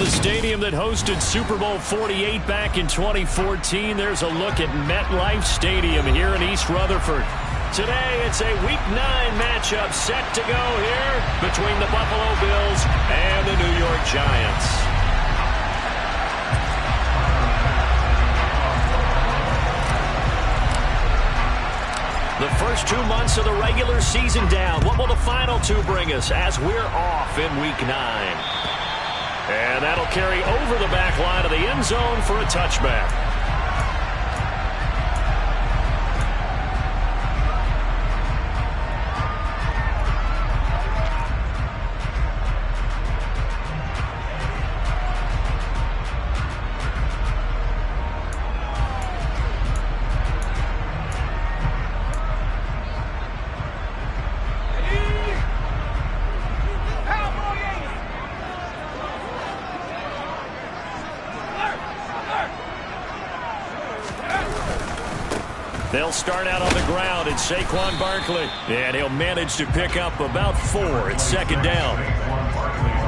the stadium that hosted Super Bowl 48 back in 2014, there's a look at MetLife Stadium here in East Rutherford. Today, it's a Week 9 matchup set to go here between the Buffalo Bills and the New York Giants. The first 2 months of the regular season down. What will the final two bring us as we're off in Week 9? And that'll carry over the back line of the end zone for a touchback. They'll start out on the ground. It's Saquon Barkley. And he'll manage to pick up about 4. It's second down.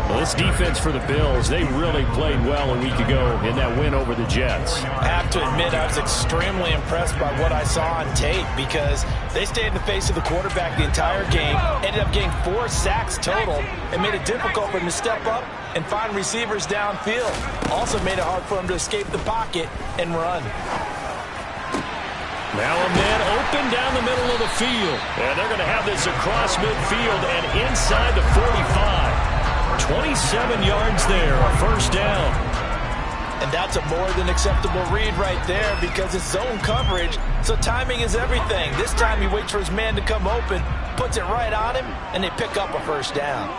Well, this defense for the Bills, they really played well a week ago in that win over the Jets. I have to admit, I was extremely impressed by what I saw on tape because they stayed in the face of the quarterback the entire game, ended up getting 4 sacks total, and made it difficult for them to step up and find receivers downfield. Also made it hard for them to escape the pocket and run. Now a man open down the middle of the field. And they're going to have this across midfield and inside the 45. 27 yards there, a first down. And that's a more than acceptable read right there because it's zone coverage, so timing is everything. This time he waits for his man to come open, puts it right on him, and they pick up a first down.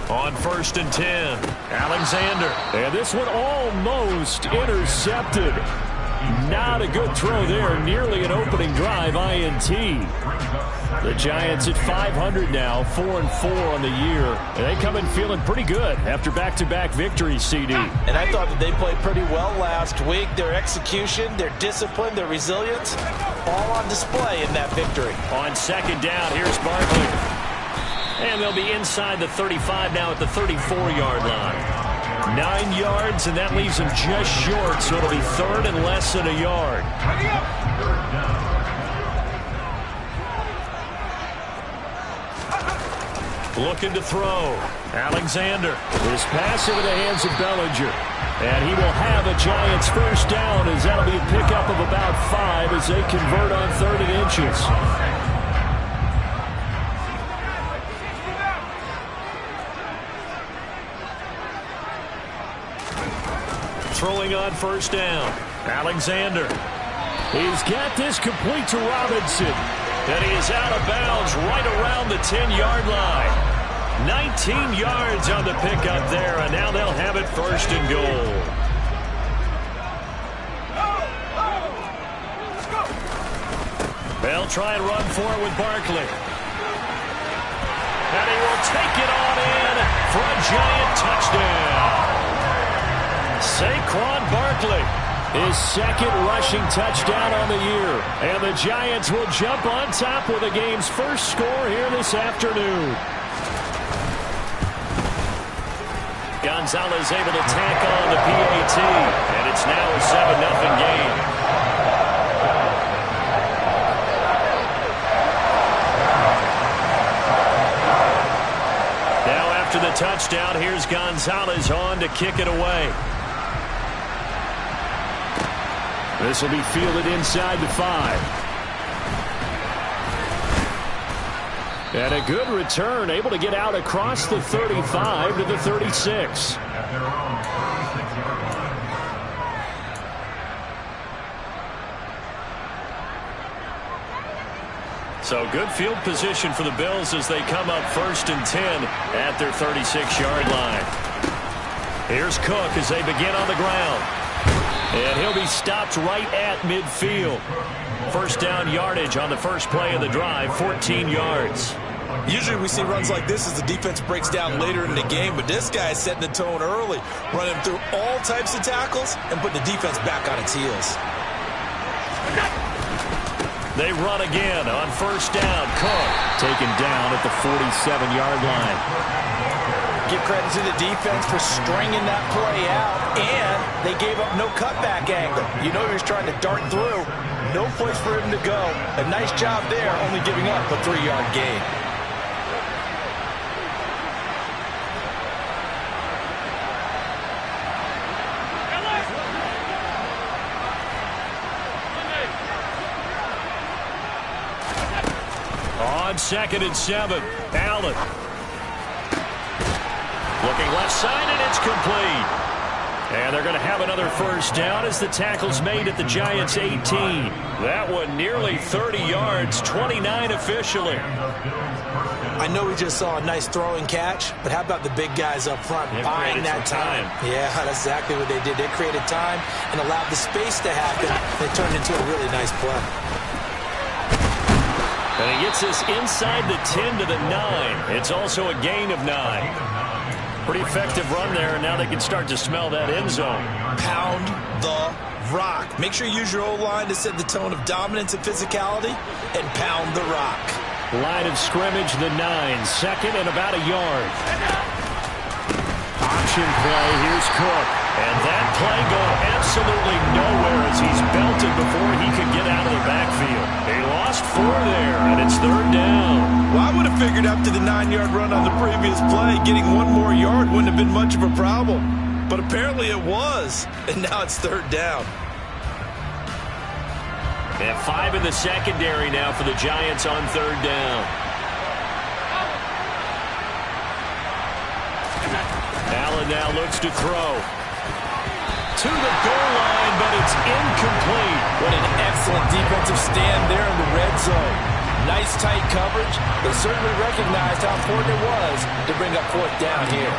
On 1st and 10, Alexander. And this one almost intercepted. Not a good throw there. Nearly an opening drive INT. The Giants at 500 now, 4-4 on the year. And they come in feeling pretty good after back-to-back victories, CD. And I thought that they played pretty well last week. Their execution, their discipline, their resilience, all on display in that victory. On second down, here's Barkley. And they'll be inside the 35 now at the 34-yard line. 9 yards, and that leaves them just short, so it'll be third and less than a yard. Looking to throw. Alexander. His pass into the hands of Bellinger. And he will have a Giants first down as that'll be a pickup of about 5 as they convert on 3rd and inches. Throwing on first down. Alexander. He's got this complete to Robinson. And he is out of bounds right around the 10-yard line. 19 yards on the pickup there, and now they'll have it first and goal. They'll try and run for it with Barkley. And he will take it on in for a Giant touchdown. Saquon Barkley, his second rushing touchdown on the year. And the Giants will jump on top with the game's first score here this afternoon. Gonzalez able to tack on the PAT. And it's now a 7-0 game. Now after the touchdown, here's Gonzalez on to kick it away. This will be fielded inside the 5. And a good return, able to get out across the 35 to the 36. So good field position for the Bills as they come up 1st and 10 at their 36-yard line. Here's Cook as they begin on the ground. And he'll be stopped right at midfield. First down yardage on the first play of the drive, 14 yards. Usually we see runs like this as the defense breaks down later in the game, but this guy is setting the tone early, running through all types of tackles and putting the defense back on its heels. They run again on first down. Cook taken down at the 47-yard line. Give credit to the defense for stringing that play out, and they gave up no cutback angle. You know he was trying to dart through. No place for him to go. A nice job there, only giving up a 3-yard gain. On 2nd and 7, Allen. Looking left side, and it's complete. And they're going to have another first down as the tackle's made at the Giants' 18. That one nearly 30 yards, 29 officially. I know we just saw a nice throwing catch, but how about the big guys up front buying that time? Yeah, that's exactly what they did. They created time and allowed the space to happen. They turned into a really nice play. And he gets this inside the 10 to the 9. It's also a gain of 9. Pretty effective run there, and now they can start to smell that end zone. Pound the rock. Make sure you use your O-line to set the tone of dominance and physicality, and pound the rock. Line of scrimmage, the 9. 2nd and about a yard. Option play. Here's Cook. And that play going absolutely nowhere as he's belted before he could get out of the backfield. He lost 4 there, and it's 3rd down. Well, I would have figured after the 9-yard run on the previous play, getting 1 more yard wouldn't have been much of a problem. But apparently it was, and now it's 3rd down. And 5 in the secondary now for the Giants on 3rd down. Allen now looks to throw. To the goal line, but it's incomplete. What an excellent defensive stand there in the red zone. Nice tight coverage. They certainly recognized how important it was to bring up 4th down here.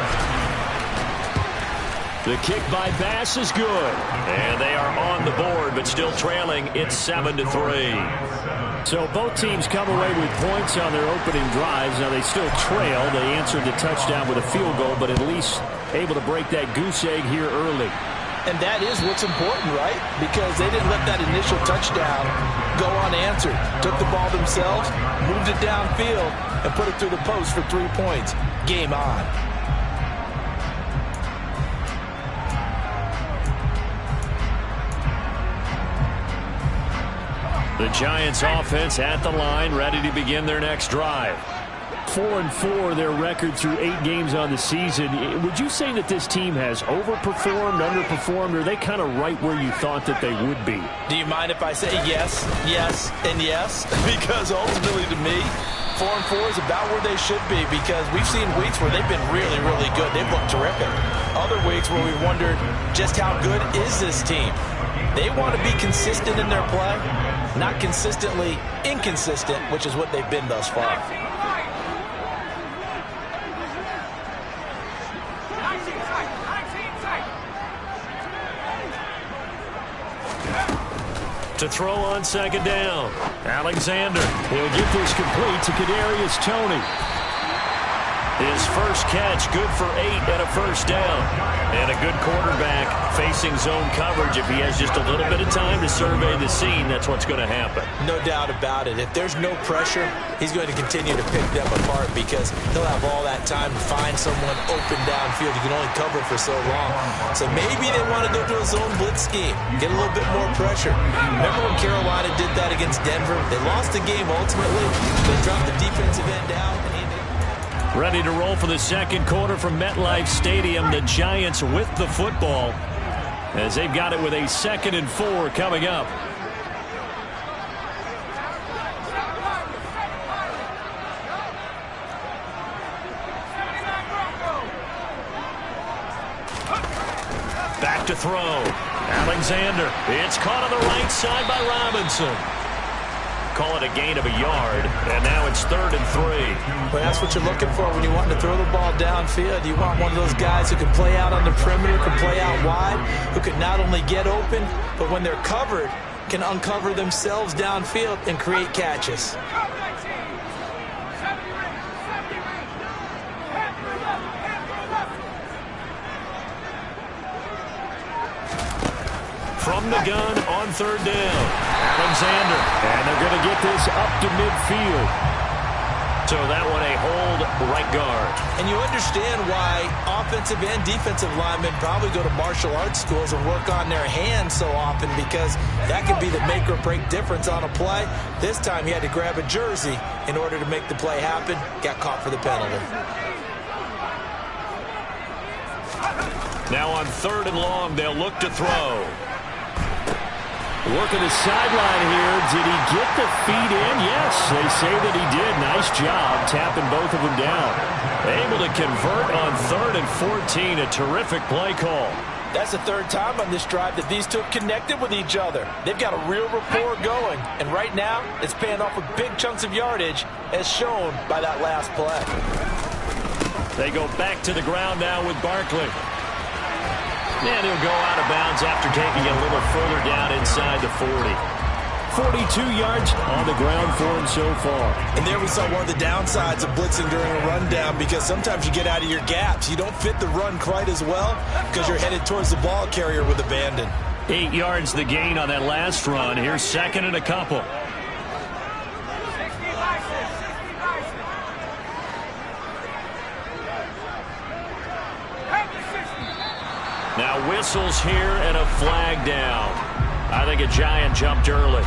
The kick by Bass is good. And they are on the board, but still trailing. It's 7-3. So both teams come away with points on their opening drives. Now they still trail. They answered the touchdown with a field goal, but at least able to break that goose egg here early. And that is what's important, right? Because they didn't let that initial touchdown go unanswered. Took the ball themselves, moved it downfield, and put it through the post for 3 points. Game on. The Giants offense at the line, ready to begin their next drive. 4-4 their record through 8 games on the season. Would you say that this team has overperformed, underperformed, or are they kind of right where you thought that they would be? Do you mind if I say yes, yes, and yes? Because ultimately to me, 4-4 is about where they should be, because we've seen weeks where they've been really, really good. They've looked terrific. Other weeks where we wondered just how good is this team. They want to be consistent in their play, not consistently inconsistent, which is what they've been thus far. To throw on 2nd down. Alexander. He'll get this complete to Kadarius Toney. His first catch, good for 8 and a first down. And a good quarterback facing zone coverage. If he has just a little bit of time to survey the scene, that's what's going to happen. No doubt about it. If there's no pressure, he's going to continue to pick them apart because he'll have all that time to find someone open downfield. You can only cover for so long. So maybe they want to go to a zone blitz scheme, get a little bit more pressure. Remember when Carolina did that against Denver? They lost the game ultimately. They dropped the defensive end out. Ready to roll for the second quarter from MetLife Stadium. The Giants with the football as they've got it with a 2nd and 4 coming up. Back to throw. Alexander. It's caught on the right side by Robinson. Call it a gain of a yard, and now it's 3rd and 3. Well, that's what you're looking for when you want to throw the ball downfield. You want one of those guys who can play out on the perimeter, can play out wide, who can not only get open, but when they're covered, can uncover themselves downfield and create catches. From the gun on 3rd down. Alexander. And they're going to get this up to midfield. So that one a hold right guard. And you understand why offensive and defensive linemen probably go to martial arts schools and work on their hands so often, because that can be the make or break difference on a play. This time he had to grab a jersey in order to make the play happen. Got caught for the penalty. Now on 3rd and long, they'll look to throw. Working the sideline here. Did he get the feet in? Yes, they say that he did. Nice job tapping both of them down. Able to convert on 3rd and 14. A terrific play call. That's the 3rd time on this drive that these two have connected with each other. They've got a real rapport going. And right now, it's paying off with big chunks of yardage, as shown by that last play. They go back to the ground now with Barkley. And he'll go out of bounds after taking it a little further down inside the 40. 42 yards on the ground for him so far. And there we saw one of the downsides of blitzing during a rundown, because sometimes you get out of your gaps. You don't fit the run quite as well because you're headed towards the ball carrier with abandon. 8 yards the gain on that last run. Here's 2nd and a couple. Now whistles here and a flag down. I think a Giant jumped early.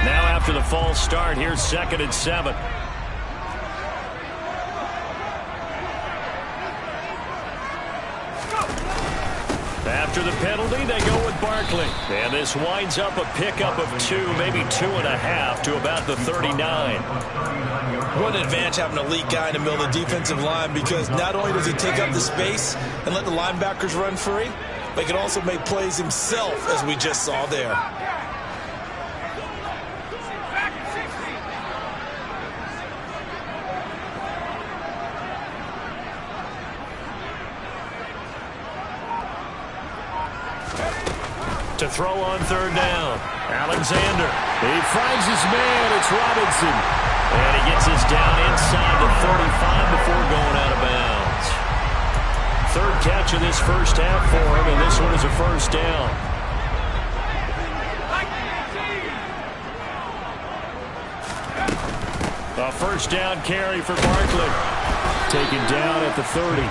Now after the false start, here's 2nd and 7. After the penalty, they go with Barkley. And this winds up a pickup of 2, maybe 2.5 to about the 39. What an advantage having an elite guy in the middle of the defensive line, because not only does he take up the space and let the linebackers run free, but he can also make plays himself, as we just saw there. To throw on 3rd down. Alexander. He finds his man. It's Robinson. And he gets us down inside the 35 before going out of bounds. 3rd catch of this first half for him, and this one is a first down. A first down carry for Barkley. Taken down at the 30.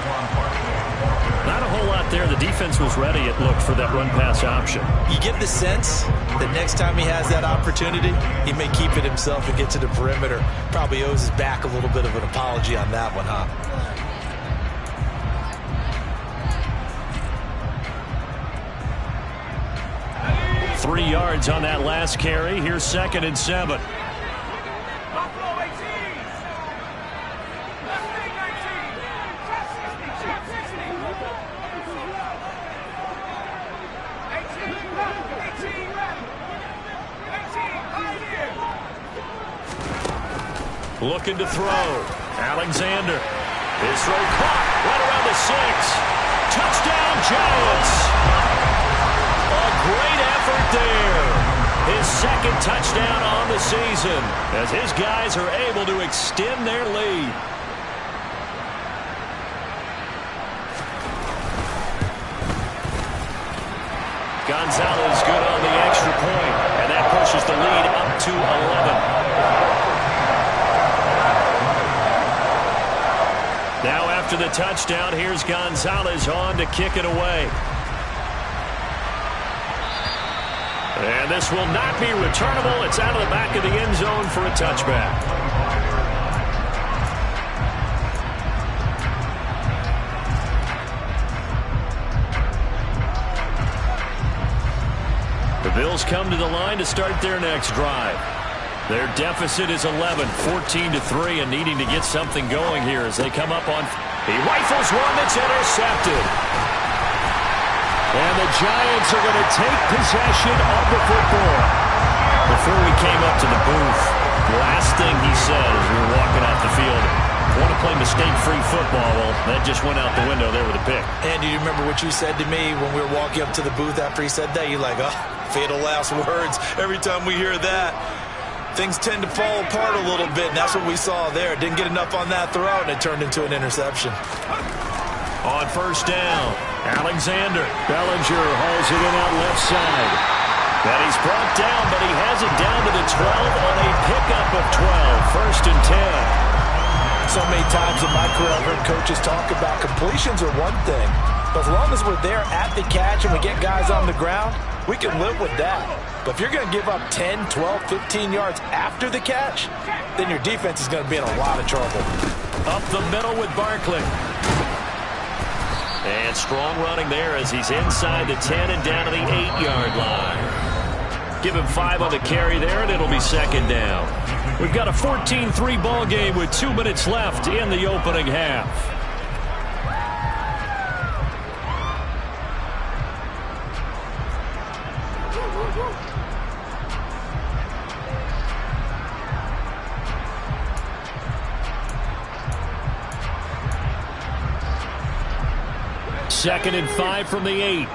Not a whole lot there. The defense was ready, it looked, for that run-pass option. You get the sense that next time he has that opportunity, he may keep it himself and get to the perimeter. Probably owes his back a little bit of an apology on that one, huh? Three yards on that last carry. Here's 2nd and 7. Looking to throw. Alexander. His throw caught right around the 6. Touchdown, Giants. A great effort there. His 2nd touchdown on the season, as his guys are able to extend their lead. Gonzalez good on the extra point, and that pushes the lead up to 11. Now after the touchdown, here's Gonzalez on to kick it away. And this will not be returnable. It's out of the back of the end zone for a touchback. The Bills come to the line to start their next drive. Their deficit is 11, 14-3, and needing to get something going here as they come up on. He rifles one that's intercepted. And the Giants are going to take possession of the football. Before we came up to the booth, the last thing he said as we were walking off the field, want to play mistake-free football. Well, that just went out the window there with a pick. And do you remember what you said to me when we were walking up to the booth after he said that? You're like, oh, fatal last words every time we hear that. things tend to fall apart a little bit, and that's what we saw there. Didn't get enough on that throw, and it turned into an interception. On first down, Alexander. Bellinger hauls it in out left side. And he's brought down, but he has it down to the 12 on a pickup of 12. First and 10. So many times in my career I've heard coaches talk about completions are one thing, but as long as we're there at the catch and we get guys on the ground, we can live with that. But if you're going to give up 10, 12, 15 yards after the catch, then your defense is going to be in a lot of trouble. Up the middle with Barkley. And strong running there as he's inside the 10 and down to the 8-yard line. Give him 5 on the carry there, and it'll be second down. We've got a 14-3 ball game with 2 minutes left in the opening half. Second and 5 from the 8.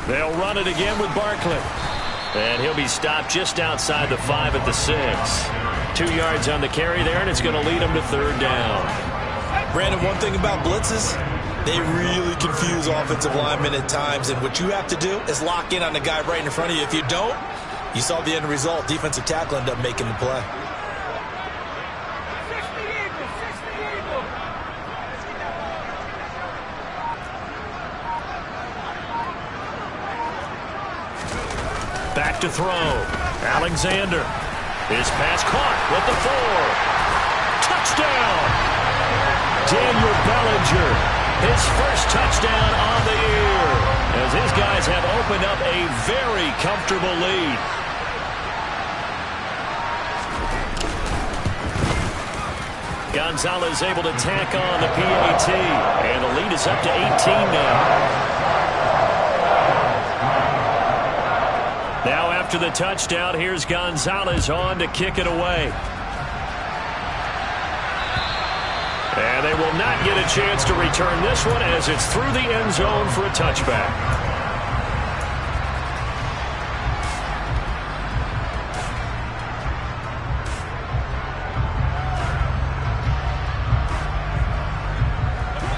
They'll run it again with Barkley. And he'll be stopped just outside the 5 at the 6. 2 yards on the carry there, and it's going to lead him to third down. Brandon, one thing about blitzes, they really confuse offensive linemen at times, and what you have to do is lock in on the guy right in front of you. If you don't, you saw the end result. Defensive tackle ended up making the play. Back to throw. Alexander. His pass caught with the 4. Touchdown! Daniel Bellinger. His first touchdown on the year. As his guys have opened up a very comfortable lead. Gonzalez able to tack on the PAT. And the lead is up to 18 now. Now after the touchdown, here's Gonzalez on to kick it away. And they will not get a chance to return this one as it's through the end zone for a touchback.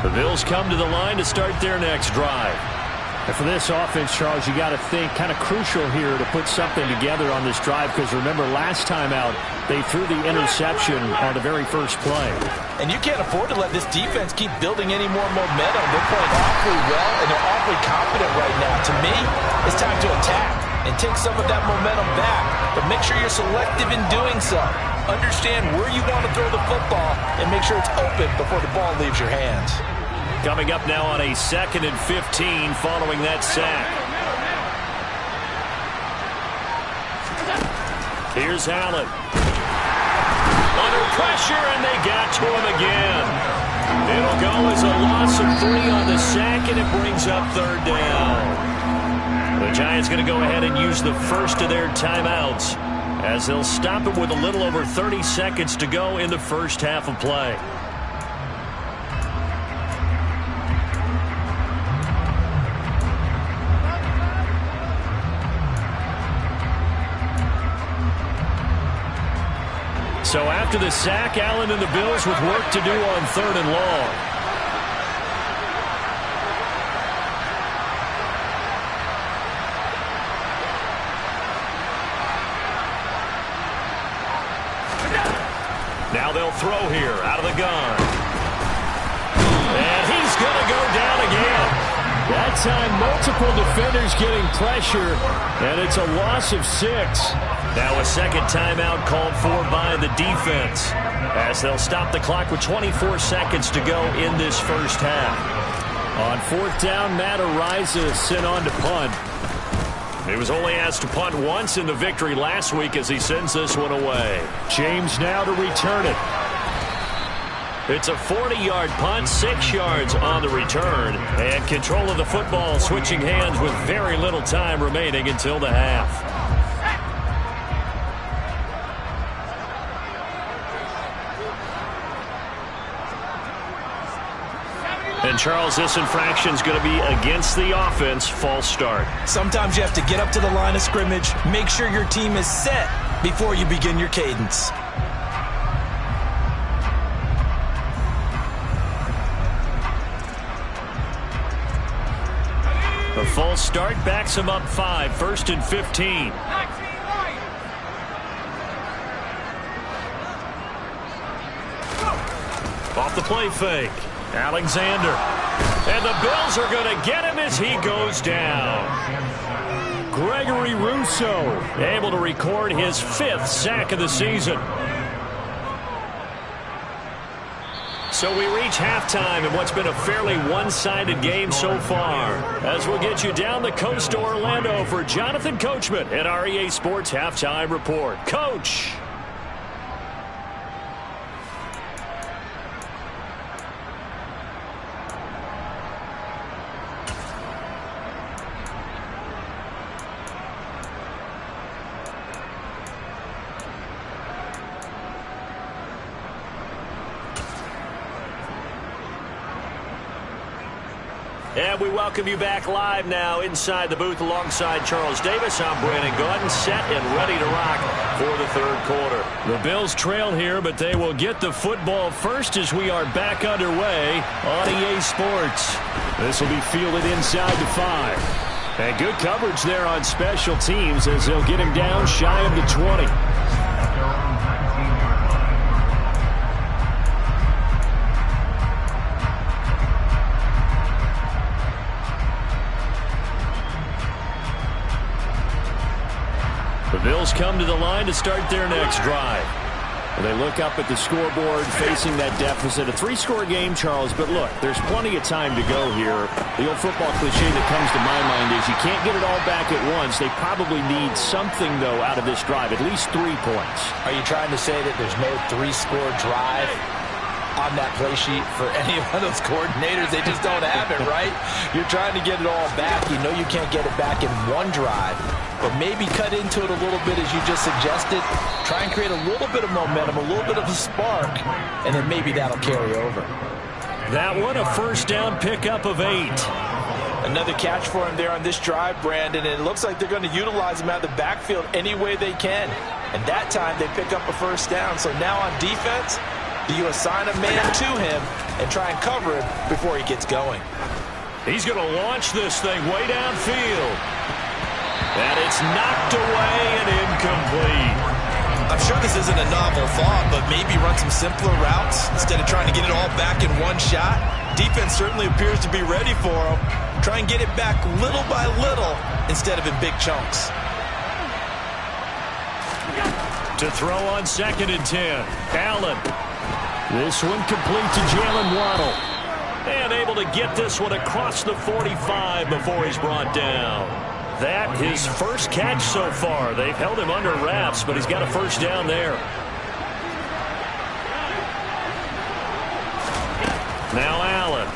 The Bills come to the line to start their next drive. And for this offense, Charles, you got to think kind of crucial here to put something together on this drive, because remember last time out they threw the interception on the very first play. And you can't afford to let this defense keep building any more momentum. They're playing awfully well, and they're awfully confident right now. To me, it's time to attack and take some of that momentum back. But make sure you're selective in doing so. Understand where you want to throw the football and make sure it's open before the ball leaves your hands. Coming up now on a 2nd and 15 following that sack. Here's Allen. Under pressure, and they got to him again. It'll go as a loss of 3 on the sack, and it brings up third down. The Giants going to go ahead and use the first of their timeouts as they'll stop it with a little over 30 seconds to go in the first half of play. So after the sack, Allen and the Bills with work to do on 3rd and long. Now they'll throw here out of the gun. And he's going to go down again. That time, multiple defenders getting pressure, and it's a loss of 6. Now a second timeout called for by the defense as they'll stop the clock with 24 seconds to go in this first half. On 4th down, Matt Araiza sent on to punt. He was only asked to punt once in the victory last week as he sends this one away. James now to return it. It's a 40-yard punt, 6 yards on the return, and control of the football switching hands with very little time remaining until the half. And, Charles, this infraction is going to be against the offense. False start. Sometimes you have to get up to the line of scrimmage, make sure your team is set before you begin your cadence. The false start backs him up 5, 1st and 15. Off the play fake. Alexander. And the Bills are going to get him as he goes down. Gregory Rousseau able to record his 5th sack of the season. So we reach halftime in what's been a fairly one-sided game so far. As we'll get you down the coast to Orlando for Jonathan Coachman at our EA Sports Halftime Report. Coach. And we welcome you back live now inside the booth alongside Charles Davis. I'm Brandon Gaudin, set and ready to rock for the 3rd quarter. The Bills trail here, but they will get the football first as we are back underway on EA Sports. This will be fielded inside the 5. And good coverage there on special teams as they'll get him down shy of the 20. The Bills come to the line to start their next drive. They look up at the scoreboard facing that deficit. A 3-score game, Charles, but look, there's plenty of time to go here. The old football cliche that comes to my mind is you can't get it all back at once. They probably need something, though, out of this drive, at least 3 points. Are you trying to say that there's no 3-score drive on that play sheet for any of those coordinators? They just don't have it, right? You're trying to get it all back. You know you can't get it back in one drive, but maybe cut into it a little bit as you just suggested. Try and create a little bit of momentum, a little bit of a spark, and then maybe that'll carry over. That one, a first down pickup of 8. Another catch for him there on this drive, Brandon, and it looks like they're going to utilize him out of the backfield any way they can. And that time they pick up a first down. So now on defense, you assign a man to him and try and cover him before he gets going. He's going to launch this thing way downfield. And it's knocked away and incomplete. I'm sure this isn't a novel thought, but maybe run some simpler routes instead of trying to get it all back in one shot. Defense certainly appears to be ready for him. Try and get it back little by little instead of in big chunks. To throw on 2nd and 10. Allen. This one complete to Jalen Waddle. And able to get this one across the 45 before he's brought down. That his first catch so far. They've held him under wraps, but he's got a first down there. Now Allen.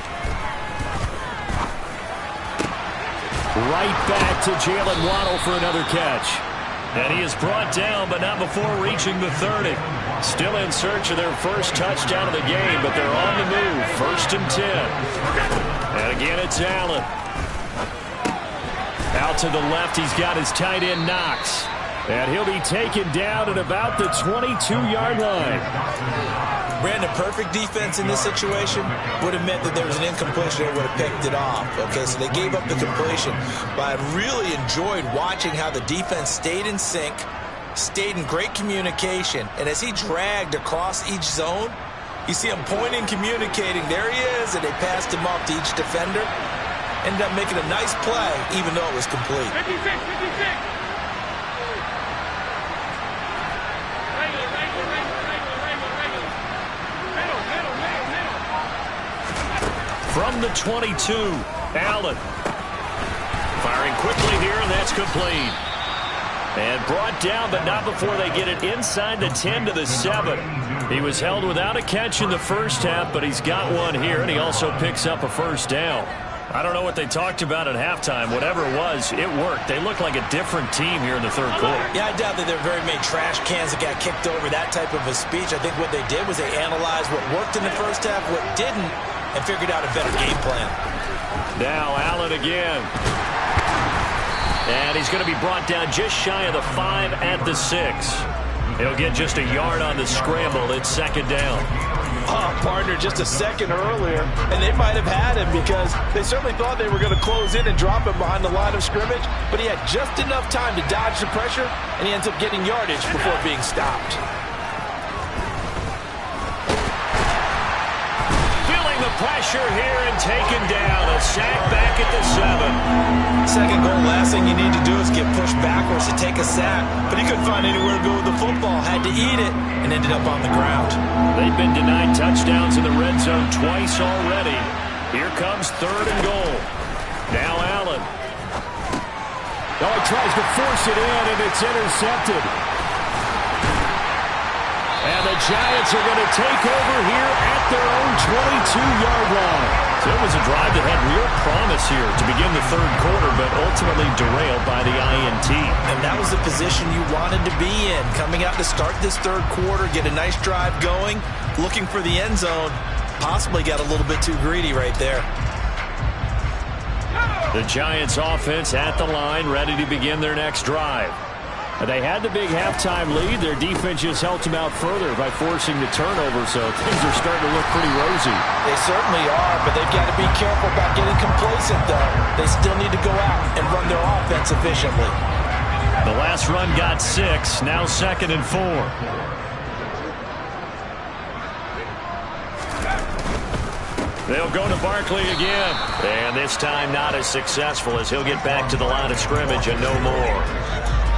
Right back to Jalen Waddle for another catch. And he is brought down, but not before reaching the 30. Still in search of their first touchdown of the game, but they're on the move. 1st and 10. And again, it's Allen. Out to the left, he's got his tight end Knox. And he'll be taken down at about the 22-yard line. Brandon, perfect defense in this situation would have meant that there was an incompletion that would have picked it off. Okay, so they gave up the completion. But I really enjoyed watching how the defense stayed in sync, stayed in great communication, and as he dragged across each zone, you see him pointing, communicating. There he is, and they passed him off to each defender. Ended up making a nice play, even though it was complete. 56. From the 22, Allen. Firing quickly here, and that's complete. And brought down, but not before they get it inside the 10 to the 7. He was held without a catch in the first half, but he's got one here, and he also picks up a first down. I don't know what they talked about at halftime. Whatever it was, it worked. They look like a different team here in the 3rd quarter. Yeah, I doubt that there are very many trash cans that got kicked over, that type of a speech. I think what they did was they analyzed what worked in the first half, what didn't, and figured out a better game plan. Now Allen again. And he's going to be brought down just shy of the 5 at the 6. He'll get just a yard on the scramble. It's second down. Partner, just a second earlier, and they might have had him because they certainly thought they were going to close in and drop him behind the line of scrimmage, but he had just enough time to dodge the pressure, and he ends up getting yardage before being stopped. Feeling the pressure here and taken down. A sack back at the 7. Second goal, last thing you need to do is get pushed backwards to take a sack, but he couldn't find anywhere to go with the football, had to eat it, and ended up on the ground. They've been denied touchdowns in the red zone twice already. Here comes 3rd and goal. Now Allen. Oh, he tries to force it in, and it's intercepted. And the Giants are going to take over here at their own 22-yard line. So it was a drive that had real promise here to begin the 3rd quarter, but ultimately derailed by the INT. And that was the position you wanted to be in. Coming out to start this 3rd quarter, get a nice drive going, looking for the end zone. Possibly got a little bit too greedy right there. The Giants offense at the line, ready to begin their next drive. They had the big halftime lead. Their defense just helped them out further by forcing the turnover, so things are starting to look pretty rosy. They certainly are, but they've got to be careful about getting complacent, though. They still need to go out and run their offense efficiently. The last run got 6, now 2nd and 4. They'll go to Barkley again. And this time not as successful as he'll get back to the line of scrimmage and no more.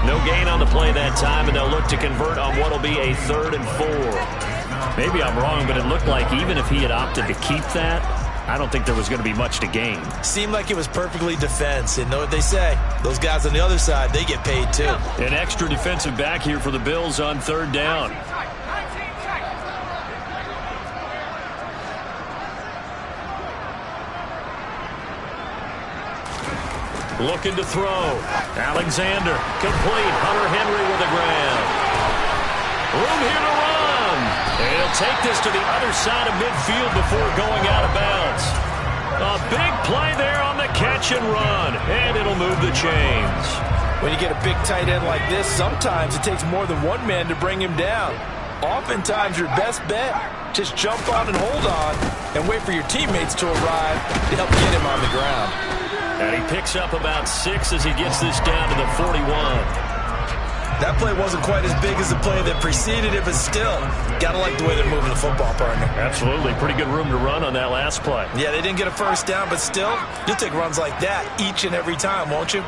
No gain on the play that time, and they'll look to convert on what will be a 3rd and 4. Maybe I'm wrong, but it looked like even if he had opted to keep that, I don't think there was going to be much to gain. Seemed like it was perfectly defense. And know what they say? Those guys on the other side, they get paid too. An extra defensive back here for the Bills on 3rd down. Looking to throw. Alexander, complete. Hunter Henry with the grab. Room here to run. And he'll take this to the other side of midfield before going out of bounds. A big play there on the catch and run. And it'll move the chains. When you get a big tight end like this, sometimes it takes more than one man to bring him down. Oftentimes, your best bet, just jump on and hold on and wait for your teammates to arrive to help get him on the ground. And he picks up about 6 as he gets this down to the 41. That play wasn't quite as big as the play that preceded it, but still, gotta like the way they're moving the football, partner. Absolutely. Pretty good room to run on that last play. Yeah, they didn't get a first down, but still, you'll take runs like that each and every time, won't you?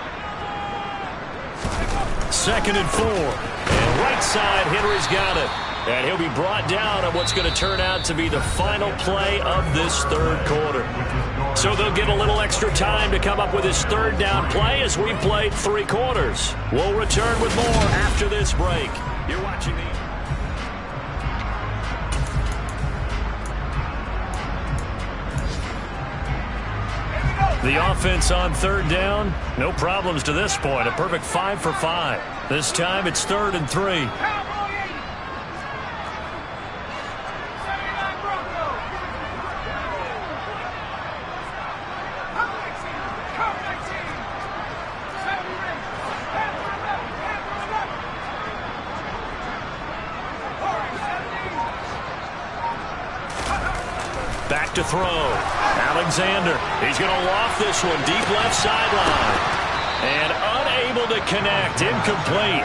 2nd and 4. And right side, Henry's got it. And he'll be brought down on what's going to turn out to be the final play of this 3rd quarter. So they'll get a little extra time to come up with his 3rd down play as we played 3 quarters. We'll return with more after this break. You're watching the offense on 3rd down. No problems to this point. A perfect 5 for 5. This time it's 3rd and 3. Back to throw. Alexander. He's going to loft this one deep left sideline. And unable to connect. Incomplete.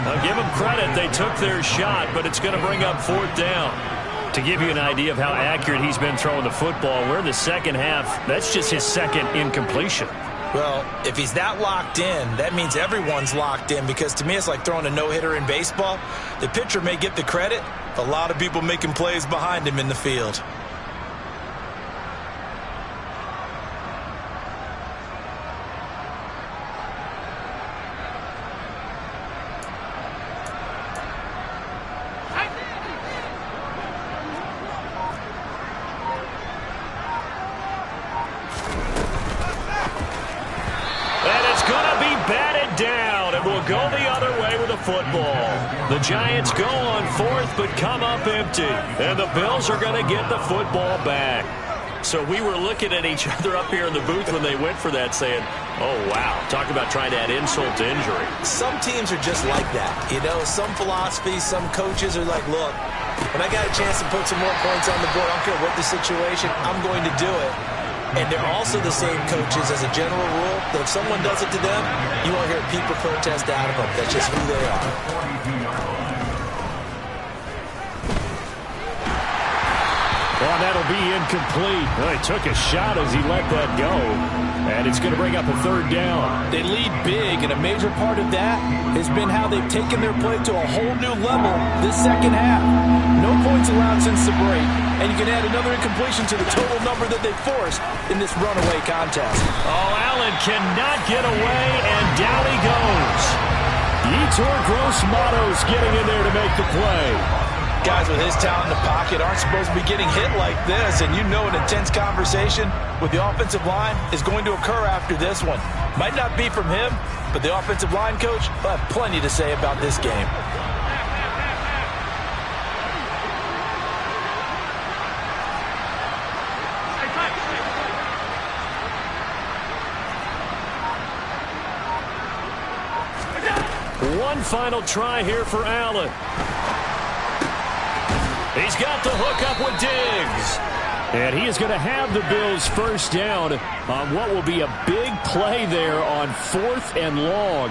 I'll give them credit. They took their shot, but it's going to bring up 4th down. To give you an idea of how accurate he's been throwing the football, we're in the second half. That's just his 2nd incompletion. Well, if he's that locked in, that means everyone's locked in, because to me it's like throwing a no-hitter in baseball. The pitcher may get the credit. A lot of people making plays behind him in the field. Go the other way with the football. The Giants go on 4th but come up empty. And the Bills are going to get the football back. So we were looking at each other up here in the booth when they went for that saying, oh, wow, talk about trying to add insult to injury. Some teams are just like that. You know, some philosophies, some coaches are like, look, when I got a chance to put some more points on the board, I don't care what the situation, I'm going to do it. And they're also the same coaches as a general rule that if someone does it to them, you won't hear people protest out of them. That's just who they are. Well, that'll be incomplete. Well, he took a shot as he let that go. And it's going to bring up a third down. They lead big, and a major part of that has been how they've taken their play to a whole new level this second half. No points allowed since the break, and you can add another incompletion to the total number that they forced in this runaway contest. Oh, Allen cannot get away, and down he goes. Yetur Gross-Matos getting in there to make the play. Guys with his talent in the pocket aren't supposed to be getting hit like this, and you know an intense conversation with the offensive line is going to occur after this one. Might not be from him, but the offensive line coach will have plenty to say about this game. One final try here for Allen. He's got the hook up with Diggs. And he is going to have the Bills first down on what will be a big play there on 4th and long.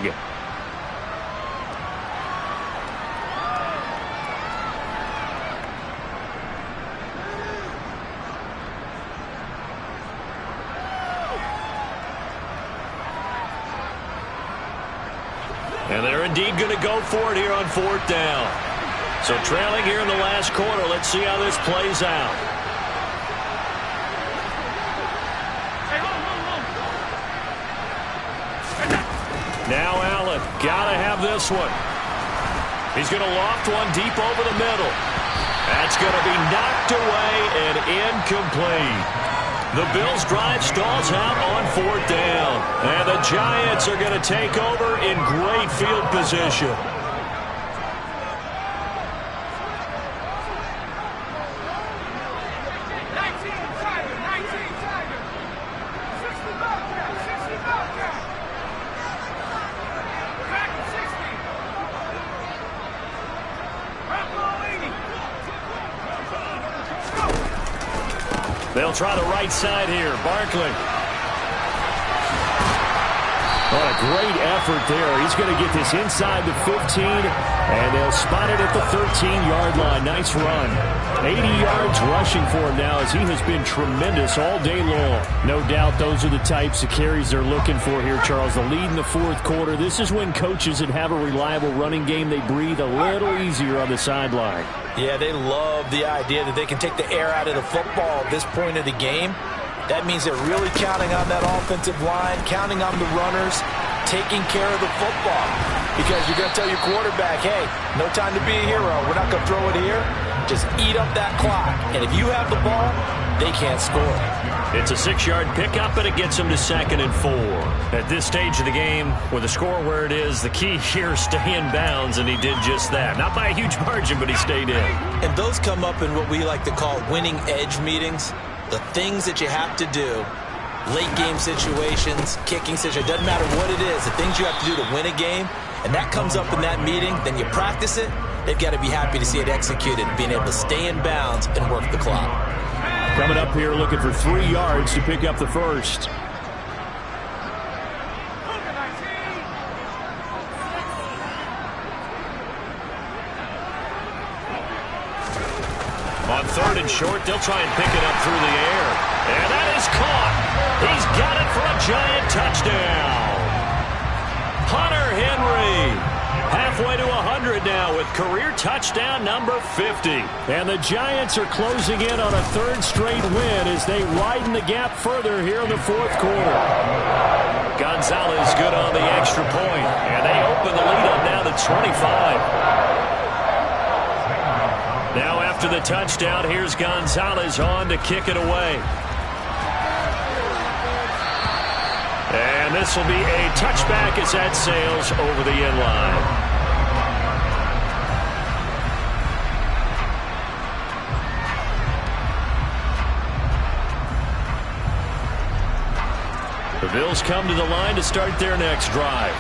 And they're indeed going to go for it here on 4th down. So trailing here in the last quarter. Let's see how this plays out. Now Allen, gotta have this one. He's going to loft one deep over the middle. That's going to be knocked away and incomplete. The Bills' drive stalls out on 4th down. And the Giants are going to take over in great field position. They'll try the right side here. Barkley. What a great effort there. He's going to get this inside the 15, and they'll spot it at the 13-yard line. Nice run. 80 yards rushing for him now as he has been tremendous all day long. No doubt those are the types of carries they're looking for here, Charles. The lead in the 4th quarter. This is when coaches that have a reliable running game, they breathe a little easier on the sideline. Yeah, they love the idea that they can take the air out of the football at this point of the game. That means they're really counting on that offensive line, counting on the runners, taking care of the football. Because you're going to tell your quarterback, hey, no time to be a hero. We're not going to throw it here. Just eat up that clock. And if you have the ball, they can't score. It's a 6-yard pickup, and it gets them to 2nd and 4. At this stage of the game, with the score where it is, the key here is stay in bounds, and he did just that. Not by a huge margin, but he stayed in. And those come up in what we like to call winning edge meetings. The things that you have to do, late game situations, kicking situations, doesn't matter what it is, the things you have to do to win a game, and that comes up in that meeting, then you practice it, they've got to be happy to see it executed, being able to stay in bounds and work the clock. Coming up here looking for 3 yards to pick up the first. On 3rd and short, they'll try and pick it up through the air. And that is caught. He's got it for a Giant touchdown. Hunter Henry, halfway to 100 now with career touchdown number 50. And the Giants are closing in on a 3rd straight win as they widen the gap further here in the 4th quarter. Gonzalez good on the extra point. And they open the lead up now to 25. Now after the touchdown, here's Gonzalez on to kick it away. And this will be a touchback as that sails over the end line. The Bills come to the line to start their next drive.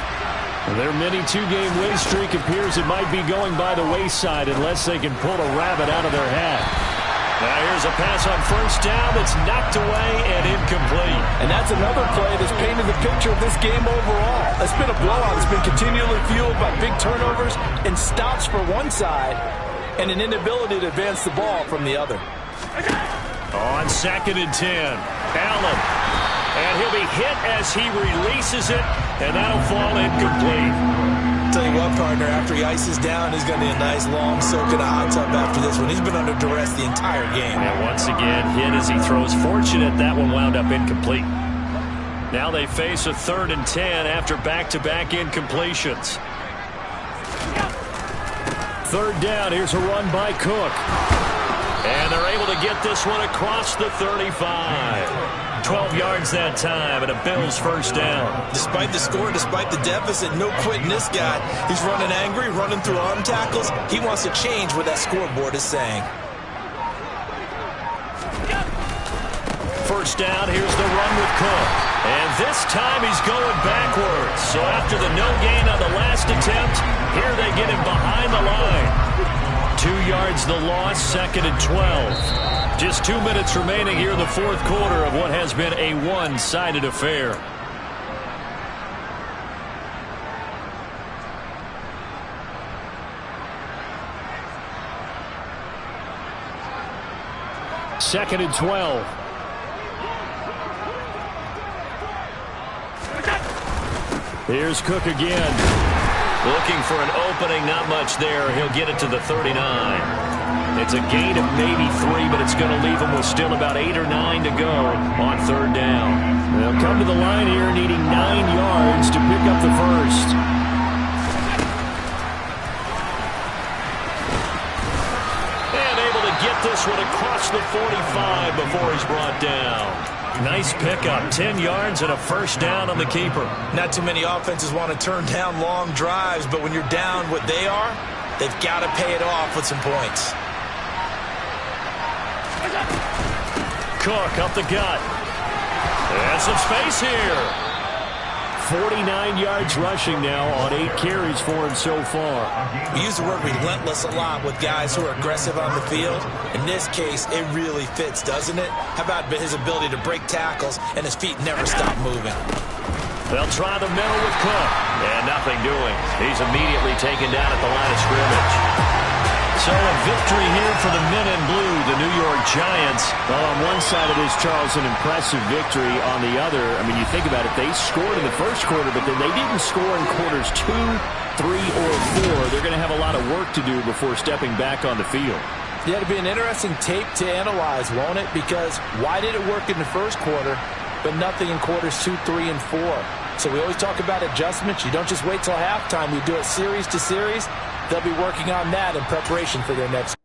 Their mini two-game win streak appears it might be going by the wayside unless they can pull a rabbit out of their hat. Now here's a pass on first down that's knocked away and incomplete. And that's another play that's painted the picture of this game overall. It's been a blowout. It's been continually fueled by big turnovers and stops for one side and an inability to advance the ball from the other. On 2nd and 10, Allen. And he'll be hit as he releases it, and that'll fall incomplete. Tell you what, partner, after he ices down, he's going to need a nice long soak in a hot tub after this one. He's been under duress the entire game. And once again, hit as he throws. Fortunate that one wound up incomplete. Now they face a 3rd and 10 after back-to-back incompletions. 3rd down, here's a run by Cook. And they're able to get this one across the 35. 12 yards that time, and a Bills first down. Despite the score, despite the deficit, no quitting this guy. He's running angry, running through arm tackles. He wants to change what that scoreboard is saying. First down, here's the run with Cook. And this time he's going backwards. So after the no gain on the last attempt, here they get him behind the line. 2 yards the loss, 2nd and 12. Just 2 minutes remaining here in the 4th quarter of what has been a one-sided affair. Second and 12. Here's Cook again. Looking for an opening, not much there. He'll get it to the 39. It's a gain of maybe 3, but it's going to leave him with still about 8 or 9 to go on 3rd down. They'll come to the line here needing 9 yards to pick up the first. And able to get this one across the 45 before he's brought down. Nice pickup, 10 yards and a first down on the keeper. Not too many offenses want to turn down long drives, but when you're down what they are, they've got to pay it off with some points. Cook up the gut. And some space here. 49 yards rushing now on 8 carries for him so far. We use the word relentless a lot with guys who are aggressive on the field. In this case, it really fits, doesn't it? How about his ability to break tackles and his feet never stop moving? They'll try the middle with Cook. And nothing doing. He's immediately taken down at the line of scrimmage. So a victory here for the men in blue, the New York Giants. Well, on one side of this, Charles, an impressive victory. On the other, I mean, you think about it, they scored in the first quarter, but then they didn't score in quarters 2, 3, or 4. They're going to have a lot of work to do before stepping back on the field. Yeah, it'll be an interesting tape to analyze, won't it? Because why did it work in the first quarter, but nothing in quarters 2, 3, and 4? So we always talk about adjustments. You don't just wait till halftime. You do it series to series. They'll be working on that in preparation for their next.